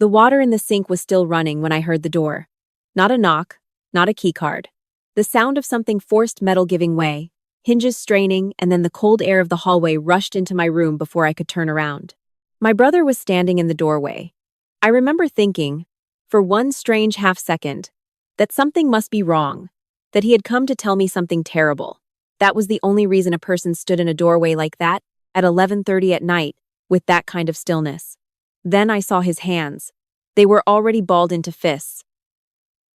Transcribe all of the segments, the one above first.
The water in the sink was still running when I heard the door. Not a knock, not a keycard. The sound of something forced metal giving way, hinges straining, and then the cold air of the hallway rushed into my room before I could turn around. My brother was standing in the doorway. I remember thinking, for one strange half-second, that something must be wrong, that he had come to tell me something terrible. That was the only reason a person stood in a doorway like that at 11:30 at night with that kind of stillness. Then I saw his hands. They were already balled into fists.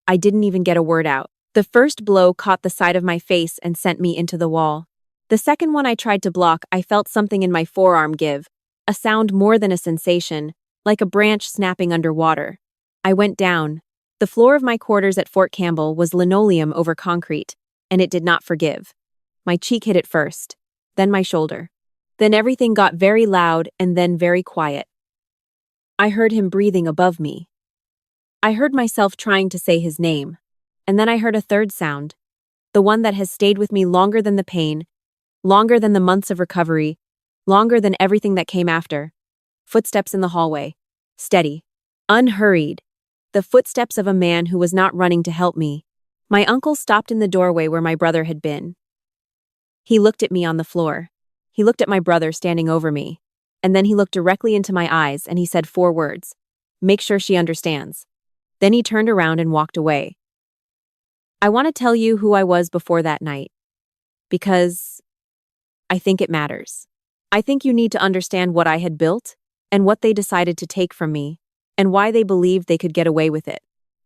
I didn't even get a word out. The first blow caught the side of my face and sent me into the wall. The second one I tried to block, I felt something in my forearm give, a sound more than a sensation, like a branch snapping underwater. I went down. The floor of my quarters at Fort Campbell was linoleum over concrete, and it did not forgive. My cheek hit it first, then my shoulder. Then everything got very loud and then very quiet. I heard him breathing above me. I heard myself trying to say his name, and then I heard a third sound, the one that has stayed with me longer than the pain, longer than the months of recovery, longer than everything that came after. Footsteps in the hallway. Steady. Unhurried. The footsteps of a man who was not running to help me. My uncle stopped in the doorway where my brother had been. He looked at me on the floor. He looked at my brother standing over me. And then he looked directly into my eyes and he said 4 words. Make sure she understands. Then he turned around and walked away. I want to tell you who I was before that night. Because I think it matters. I think you need to understand what I had built and what they decided to take from me and why they believed they could get away with it.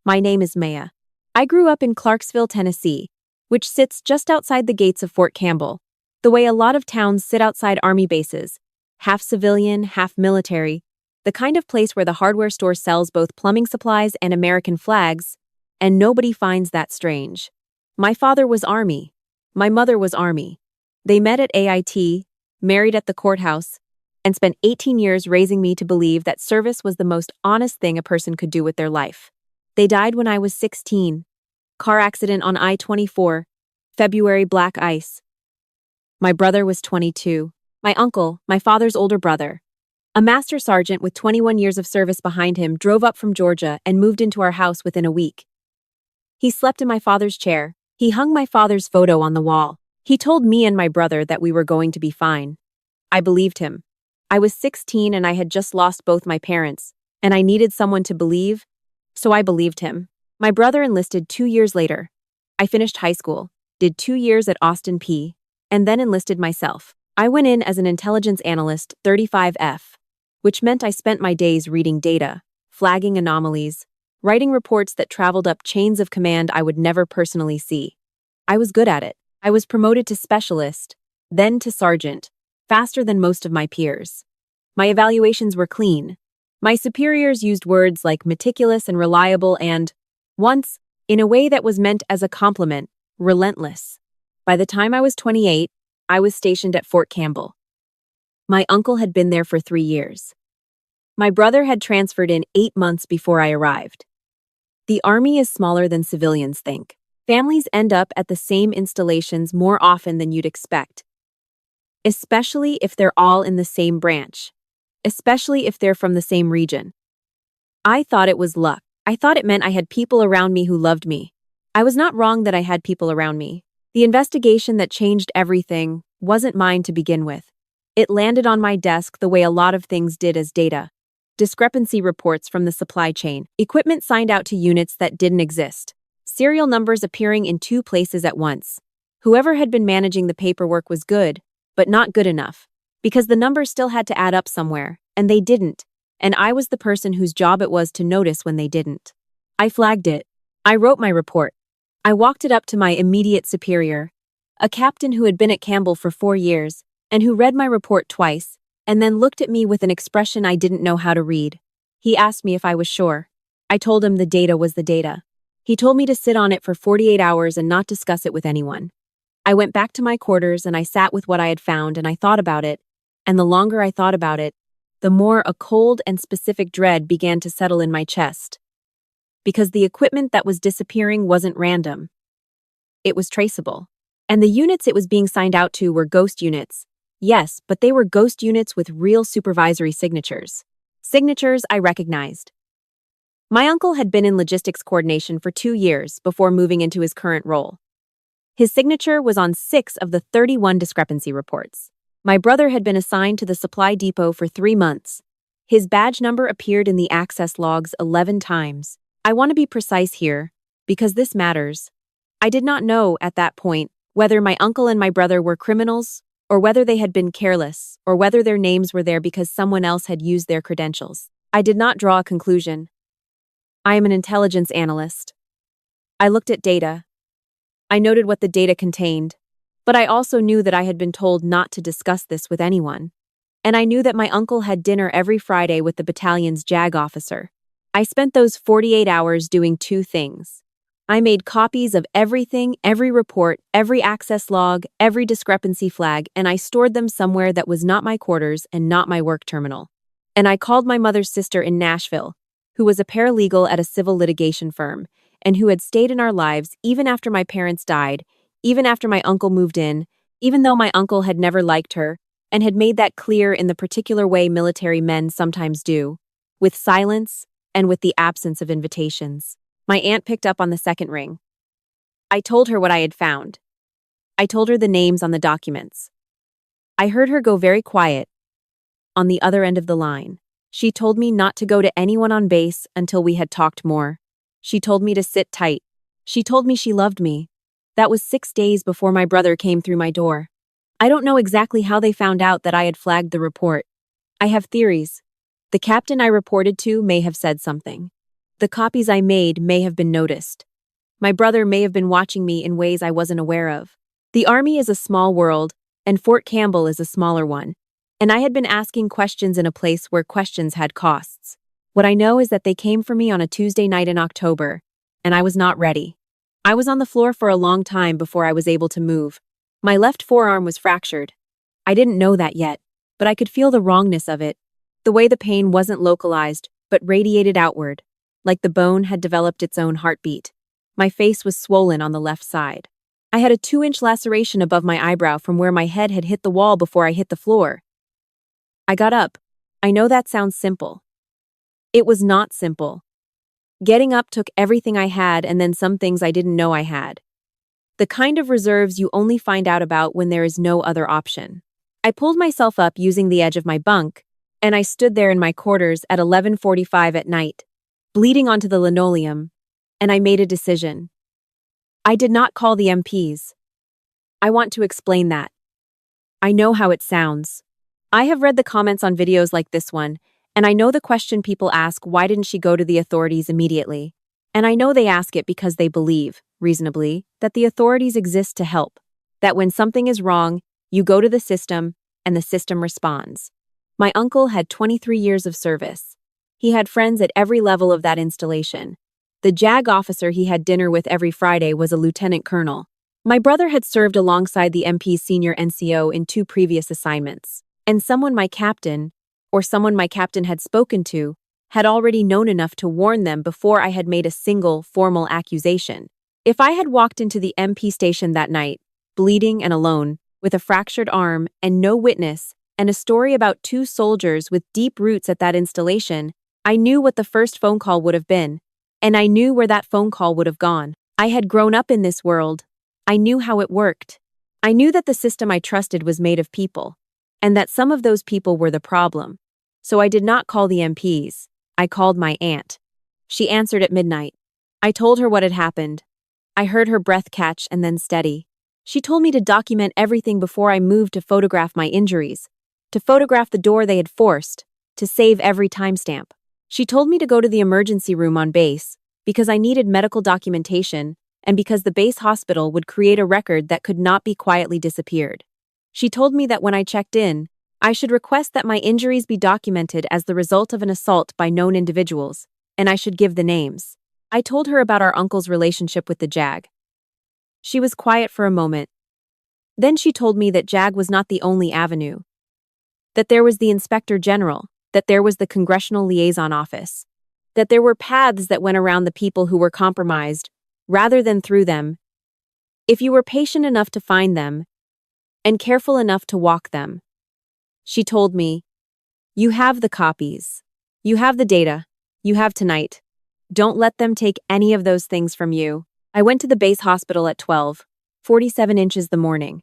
My name is Maya. I grew up in Clarksville, Tennessee, which sits just outside the gates of Fort Campbell, the way a lot of towns sit outside army bases, half civilian, half military, the kind of place where the hardware store sells both plumbing supplies and American flags, and nobody finds that strange. My father was Army. My mother was Army. They met at AIT, married at the courthouse, and spent 18 years raising me to believe that service was the most honest thing a person could do with their life. They died when I was 16. Car accident on I-24, February black ice. My brother was 22. My uncle, my father's older brother, a master sergeant with 21 years of service behind him, drove up from Georgia and moved into our house within a week. He slept in my father's chair. He hung my father's photo on the wall. He told me and my brother that we were going to be fine. I believed him. I was 16 and I had just lost both my parents, and I needed someone to believe, so I believed him. My brother enlisted 2 years later. I finished high school, did 2 years at Austin P, and then enlisted myself. I went in as an intelligence analyst 35F, which meant I spent my days reading data, flagging anomalies, writing reports that traveled up chains of command I would never personally see. I was good at it. I was promoted to specialist, then to sergeant, faster than most of my peers. My evaluations were clean. My superiors used words like meticulous and reliable and, once, in a way that was meant as a compliment, relentless. By the time I was 28, I was stationed at Fort Campbell. My uncle had been there for 3 years. My brother had transferred in 8 months before I arrived. The Army is smaller than civilians think. Families end up at the same installations more often than you'd expect, especially if they're all in the same branch, especially if they're from the same region. I thought it was luck. I thought it meant I had people around me who loved me. I was not wrong that I had people around me. The investigation that changed everything wasn't mine to begin with. It landed on my desk the way a lot of things did as data. Discrepancy reports from the supply chain, equipment signed out to units that didn't exist, serial numbers appearing in 2 places at once. Whoever had been managing the paperwork was good, but not good enough, because the numbers still had to add up somewhere, and they didn't, and I was the person whose job it was to notice when they didn't. I flagged it. I wrote my report. I walked it up to my immediate superior, a captain who had been at Campbell for 4 years, and who read my report twice, and then looked at me with an expression I didn't know how to read. He asked me if I was sure. I told him the data was the data. He told me to sit on it for 48 hours and not discuss it with anyone. I went back to my quarters and I sat with what I had found and I thought about it, and the longer I thought about it, the more a cold and specific dread began to settle in my chest. Because the equipment that was disappearing wasn't random. It was traceable. And the units it was being signed out to were ghost units. Yes, but they were ghost units with real supervisory signatures. Signatures I recognized. My uncle had been in logistics coordination for 2 years before moving into his current role. His signature was on 6 of the 31 discrepancy reports. My brother had been assigned to the supply depot for 3 months. His badge number appeared in the access logs 11 times. I want to be precise here, because this matters. I did not know, at that point, whether my uncle and my brother were criminals, or whether they had been careless, or whether their names were there because someone else had used their credentials. I did not draw a conclusion. I am an intelligence analyst. I looked at data. I noted what the data contained, but I also knew that I had been told not to discuss this with anyone. And I knew that my uncle had dinner every Friday with the battalion's JAG officer. I spent those 48 hours doing 2 things. I made copies of everything, every report, every access log, every discrepancy flag, and I stored them somewhere that was not my quarters and not my work terminal. And I called my mother's sister in Nashville, who was a paralegal at a civil litigation firm, and who had stayed in our lives even after my parents died, even after my uncle moved in, even though my uncle had never liked her, and had made that clear in the particular way military men sometimes do, with silence and with the absence of invitations. My aunt picked up on the second ring. I told her what I had found. I told her the names on the documents. I heard her go very quiet. On the other end of the line, she told me not to go to anyone on base until we had talked more. She told me to sit tight. She told me she loved me. That was 6 days before my brother came through my door. I don't know exactly how they found out that I had flagged the report. I have theories. The captain I reported to may have said something. The copies I made may have been noticed. My brother may have been watching me in ways I wasn't aware of. The Army is a small world, and Fort Campbell is a smaller one. And I had been asking questions in a place where questions had costs. What I know is that they came for me on a Tuesday night in October, and I was not ready. I was on the floor for a long time before I was able to move. My left forearm was fractured. I didn't know that yet, but I could feel the wrongness of it, the way the pain wasn't localized, but radiated outward, like the bone had developed its own heartbeat. My face was swollen on the left side. I had a 2-inch laceration above my eyebrow from where my head had hit the wall before I hit the floor. I got up. I know that sounds simple. It was not simple. Getting up took everything I had and then some things I didn't know I had. The kind of reserves you only find out about when there is no other option. I pulled myself up using the edge of my bunk, and I stood there in my quarters at 11:45 at night, bleeding onto the linoleum, and I made a decision. I did not call the MPs. I want to explain that. I know how it sounds. I have read the comments on videos like this one, and I know the question people ask, why didn't she go to the authorities immediately? And I know they ask it because they believe, reasonably, that the authorities exist to help. That when something is wrong, you go to the system, and the system responds. My uncle had 23 years of service. He had friends at every level of that installation. The JAG officer he had dinner with every Friday was a lieutenant colonel. My brother had served alongside the MP's senior NCO in 2 previous assignments. And someone my captain had spoken to, had already known enough to warn them before I had made a single formal accusation. If I had walked into the MP station that night, bleeding and alone, with a fractured arm and no witness, and a story about 2 soldiers with deep roots at that installation, I knew what the first phone call would have been, and I knew where that phone call would have gone. I had grown up in this world. I knew how it worked. I knew that the system I trusted was made of people, and that some of those people were the problem. So I did not call the MPs. I called my aunt. She answered at midnight. I told her what had happened. I heard her breath catch and then steady. She told me to document everything before I moved, to photograph my injuries, to photograph the door they had forced, to save every timestamp. She told me to go to the emergency room on base because I needed medical documentation and because the base hospital would create a record that could not be quietly disappeared. She told me that when I checked in, I should request that my injuries be documented as the result of an assault by known individuals, and I should give the names. I told her about our uncle's relationship with the JAG. She was quiet for a moment. Then she told me that JAG was not the only avenue, that there was the Inspector General, that there was the Congressional Liaison Office, that there were paths that went around the people who were compromised, rather than through them, if you were patient enough to find them, and careful enough to walk them. She told me, "You have the copies. You have the data. You have tonight. Don't let them take any of those things from you. I went to the base hospital at 12:47 the morning.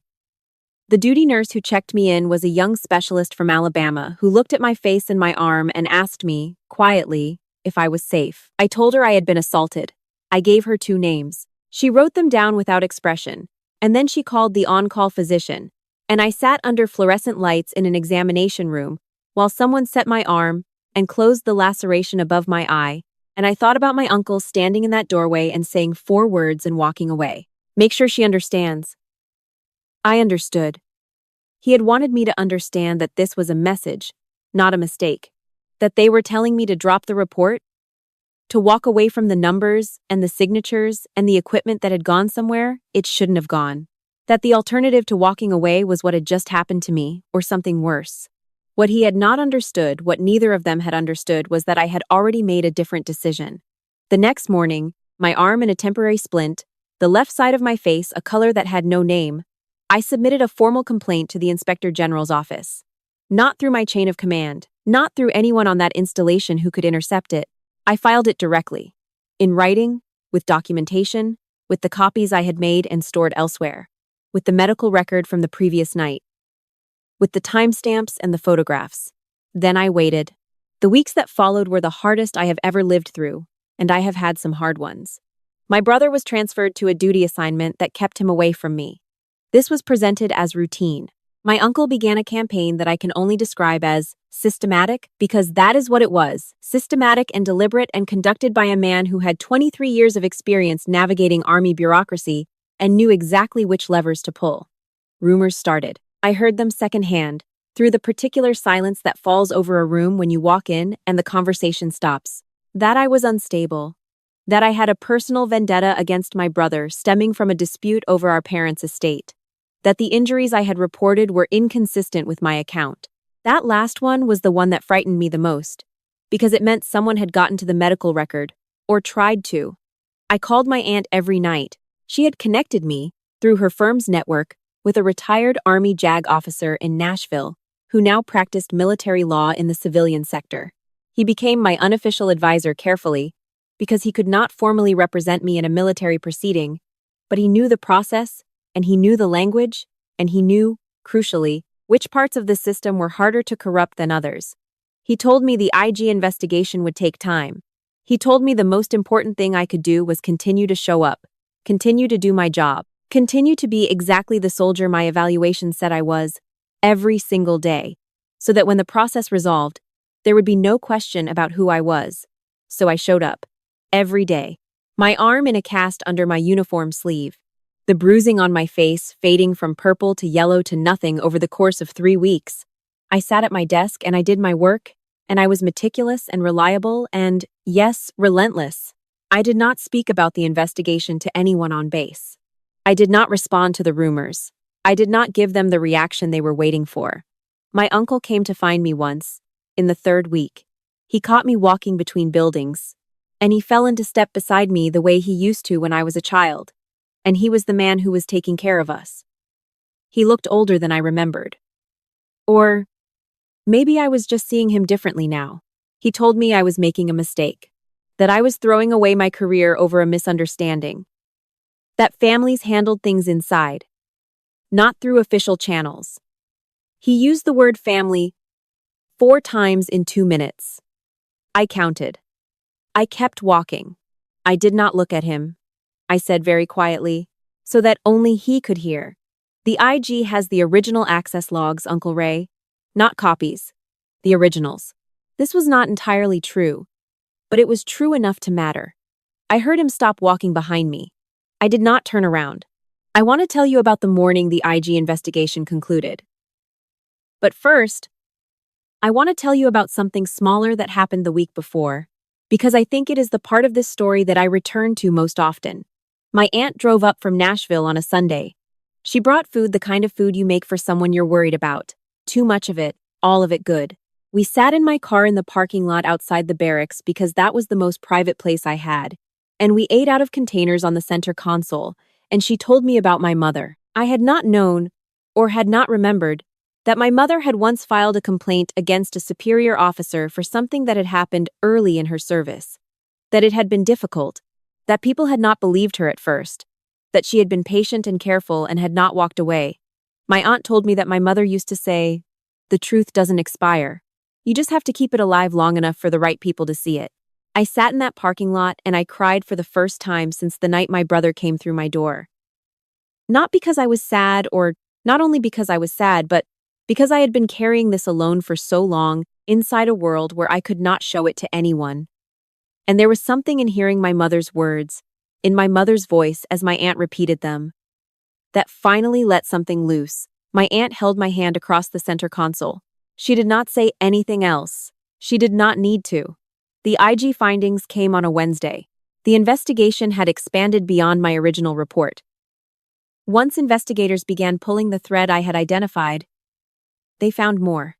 The duty nurse who checked me in was a young specialist from Alabama who looked at my face and my arm and asked me, quietly, if I was safe. I told her I had been assaulted. I gave her 2 names. She wrote them down without expression, and then she called the on-call physician, and I sat under fluorescent lights in an examination room while someone set my arm and closed the laceration above my eye, and I thought about my uncle standing in that doorway and saying 4 words and walking away. Make sure she understands. I understood. He had wanted me to understand that this was a message, not a mistake. That they were telling me to drop the report, to walk away from the numbers and the signatures and the equipment that had gone somewhere it shouldn't have gone. That the alternative to walking away was what had just happened to me, or something worse. What he had not understood, what neither of them had understood, was that I had already made a different decision. The next morning, my arm in a temporary splint, the left side of my face a color that had no name, I submitted a formal complaint to the Inspector General's office. Not through my chain of command, not through anyone on that installation who could intercept it. I filed it directly. In writing, with documentation, with the copies I had made and stored elsewhere, with the medical record from the previous night, with the timestamps and the photographs. Then I waited. The weeks that followed were the hardest I have ever lived through, and I have had some hard ones. My brother was transferred to a duty assignment that kept him away from me. This was presented as routine. My uncle began a campaign that I can only describe as systematic, because that is what it was, systematic and deliberate, and conducted by a man who had 23 years of experience navigating Army bureaucracy and knew exactly which levers to pull. Rumors started. I heard them secondhand, through the particular silence that falls over a room when you walk in and the conversation stops. That I was unstable. That I had a personal vendetta against my brother stemming from a dispute over our parents' estate. That the injuries I had reported were inconsistent with my account. That last one was the one that frightened me the most, because it meant someone had gotten to the medical record, or tried to. I called my aunt every night. She had connected me, through her firm's network, with a retired Army JAG officer in Nashville, who now practiced military law in the civilian sector. He became my unofficial advisor carefully, because he could not formally represent me in a military proceeding, but he knew the process, and he knew the language, and he knew, crucially, which parts of the system were harder to corrupt than others. He told me the IG investigation would take time. He told me the most important thing I could do was continue to show up, continue to do my job, continue to be exactly the soldier my evaluation said I was, every single day, so that when the process resolved, there would be no question about who I was. So I showed up, every day, my arm in a cast under my uniform sleeve, the bruising on my face fading from purple to yellow to nothing over the course of 3 weeks. I sat at my desk and I did my work, and I was meticulous and reliable and, yes, relentless. I did not speak about the investigation to anyone on base. I did not respond to the rumors. I did not give them the reaction they were waiting for. My uncle came to find me once, in the 3rd week. He caught me walking between buildings, and he fell into step beside me the way he used to when I was a child. And he was the man who was taking care of us. He looked older than I remembered. Or maybe I was just seeing him differently now. He told me I was making a mistake, that I was throwing away my career over a misunderstanding, that families handled things inside, not through official channels. He used the word family 4 times in 2 minutes. I counted. I kept walking. I did not look at him. I said very quietly, so that only he could hear. The IG has the original access logs, Uncle Ray. Not copies. The originals. This was not entirely true, but it was true enough to matter. I heard him stop walking behind me. I did not turn around. I want to tell you about the morning the IG investigation concluded. But first, I want to tell you about something smaller that happened the week before, because I think it is the part of this story that I return to most often. My aunt drove up from Nashville on a Sunday. She brought food, the kind of food you make for someone you're worried about. Too much of it, all of it good. We sat in my car in the parking lot outside the barracks because that was the most private place I had, and we ate out of containers on the center console, and she told me about my mother. I had not known, or had not remembered, that my mother had once filed a complaint against a superior officer for something that had happened early in her service. that it had been difficult, that people had not believed her at first, that she had been patient and careful and had not walked away. My aunt told me that my mother used to say, "The truth doesn't expire. You just have to keep it alive long enough for the right people to see it." I sat in that parking lot and I cried for the first time since the night my brother came through my door. Not because I was sad, or not only because I was sad, but because I had been carrying this alone for so long, inside a world where I could not show it to anyone. And there was something in hearing my mother's words, in my mother's voice as my aunt repeated them, that finally let something loose. My aunt held my hand across the center console. She did not say anything else. She did not need to. The IG findings came on a Wednesday. The investigation had expanded beyond my original report. Once investigators began pulling the thread I had identified, they found more.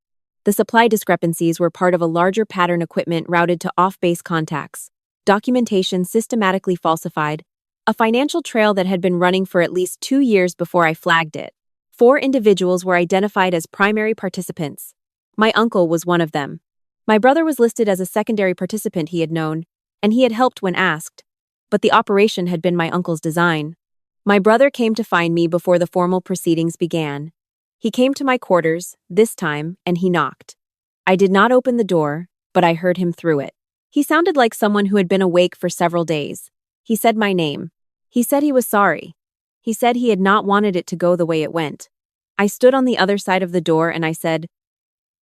The supply discrepancies were part of a larger pattern equipment routed to off-base contacts, documentation systematically falsified, a financial trail that had been running for at least 2 years before I flagged it. 4 individuals were identified as primary participants. My uncle was one of them. My brother was listed as a secondary participant he had known, and he had helped when asked, but the operation had been my uncle's design. My brother came to find me before the formal proceedings began. He came to my quarters, this time, and he knocked. I did not open the door, but I heard him through it. He sounded like someone who had been awake for several days. He said my name. He said he was sorry. He said he had not wanted it to go the way it went. I stood on the other side of the door and I said,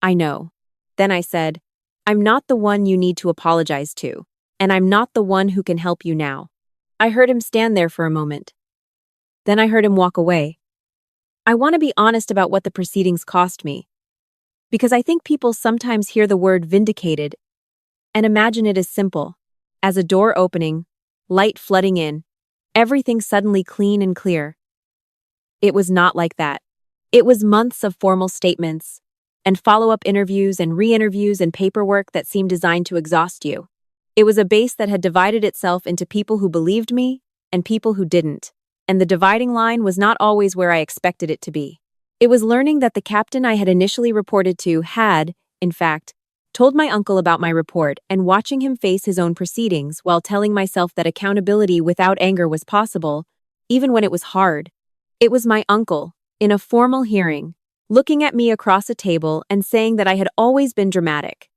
"I know." Then I said, "I'm not the one you need to apologize to, and I'm not the one who can help you now." I heard him stand there for a moment. Then I heard him walk away. I want to be honest about what the proceedings cost me, because I think people sometimes hear the word vindicated and imagine it as simple, as a door opening, light flooding in, everything suddenly clean and clear. It was not like that. It was months of formal statements, and follow-up interviews and re-interviews and paperwork that seemed designed to exhaust you. It was a base that had divided itself into people who believed me and people who didn't, and the dividing line was not always where I expected it to be. It was learning that the captain I had initially reported to had, in fact, told my uncle about my report and watching him face his own proceedings while telling myself that accountability without anger was possible, even when it was hard. It was my uncle, in a formal hearing, looking at me across a table and saying that I had always been dramatic,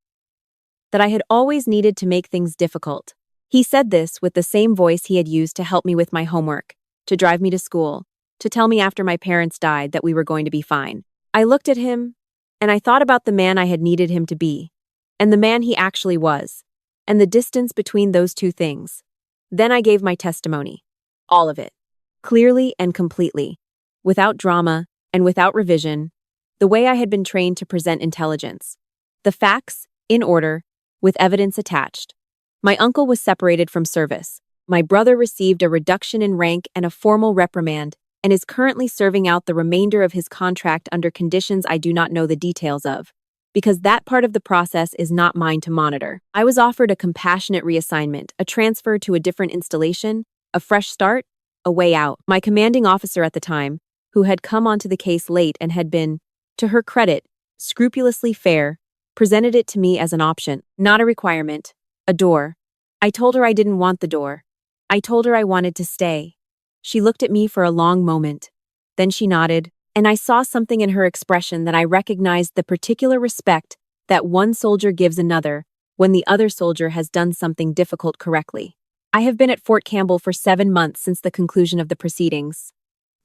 that I had always needed to make things difficult. He said this with the same voice he had used to help me with my homework, to drive me to school, to tell me after my parents died that we were going to be fine. I looked at him, and I thought about the man I had needed him to be, and the man he actually was, and the distance between those two things. Then I gave my testimony. All of it. Clearly and completely. Without drama and without revision, the way I had been trained to present intelligence. The facts, in order, with evidence attached. My uncle was separated from service. My brother received a reduction in rank and a formal reprimand, and is currently serving out the remainder of his contract under conditions I do not know the details of, because that part of the process is not mine to monitor. I was offered a compassionate reassignment, a transfer to a different installation, a fresh start, a way out. My commanding officer at the time, who had come onto the case late and had been, to her credit, scrupulously fair, presented it to me as an option, not a requirement, a door. I told her I didn't want the door. I told her I wanted to stay. She looked at me for a long moment. Then she nodded, and I saw something in her expression that I recognized the particular respect that one soldier gives another when the other soldier has done something difficult correctly. I have been at Fort Campbell for 7 months since the conclusion of the proceedings.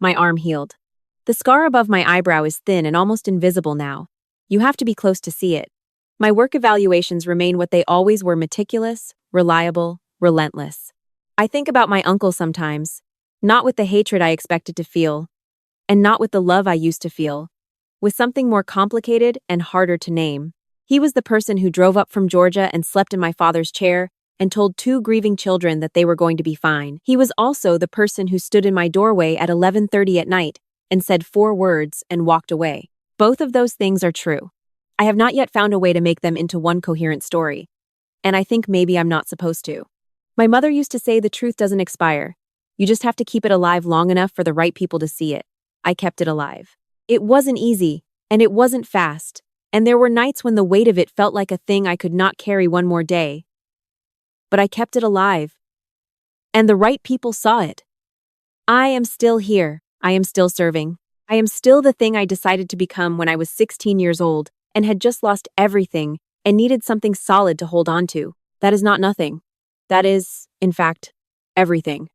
My arm healed. The scar above my eyebrow is thin and almost invisible now. You have to be close to see it. My work evaluations remain what they always were: meticulous, reliable, relentless. I think about my uncle sometimes, not with the hatred I expected to feel, and not with the love I used to feel, with something more complicated and harder to name. He was the person who drove up from Georgia and slept in my father's chair and told 2 grieving children that they were going to be fine. He was also the person who stood in my doorway at 11:30 at night and said 4 words and walked away. Both of those things are true. I have not yet found a way to make them into one coherent story, and I think maybe I'm not supposed to. My mother used to say the truth doesn't expire. You just have to keep it alive long enough for the right people to see it. I kept it alive. It wasn't easy, and it wasn't fast, and there were nights when the weight of it felt like a thing I could not carry one more day. but I kept it alive. And the right people saw it. I am still here. I am still serving. I am still the thing I decided to become when I was 16 years old and had just lost everything and needed something solid to hold on to. That is not nothing. That is, in fact, everything.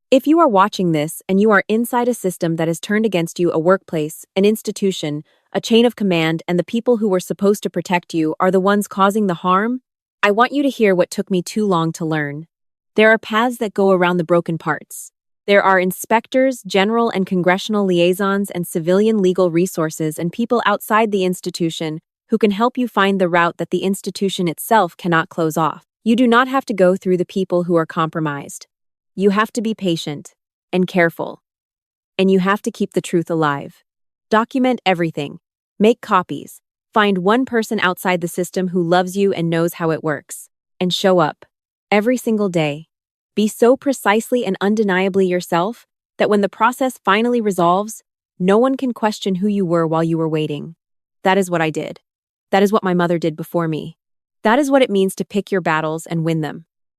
If you are watching this and you are inside a system that has turned against you, a workplace, an institution, a chain of command, and the people who were supposed to protect you are the ones causing the harm, I want you to hear what took me too long to learn. There are paths that go around the broken parts. There are inspectors, general and congressional liaisons, and civilian legal resources and people outside the institution who can help you find the route that the institution itself cannot close off. You do not have to go through the people who are compromised. You have to be patient and careful. And you have to keep the truth alive. Document everything. Make copies. Find one person outside the system who loves you and knows how it works. And show up. Every single day. Be so precisely and undeniably yourself that when the process finally resolves, no one can question who you were while you were waiting. That is what I did. That is what my mother did before me. That is what it means to pick your battles and win them.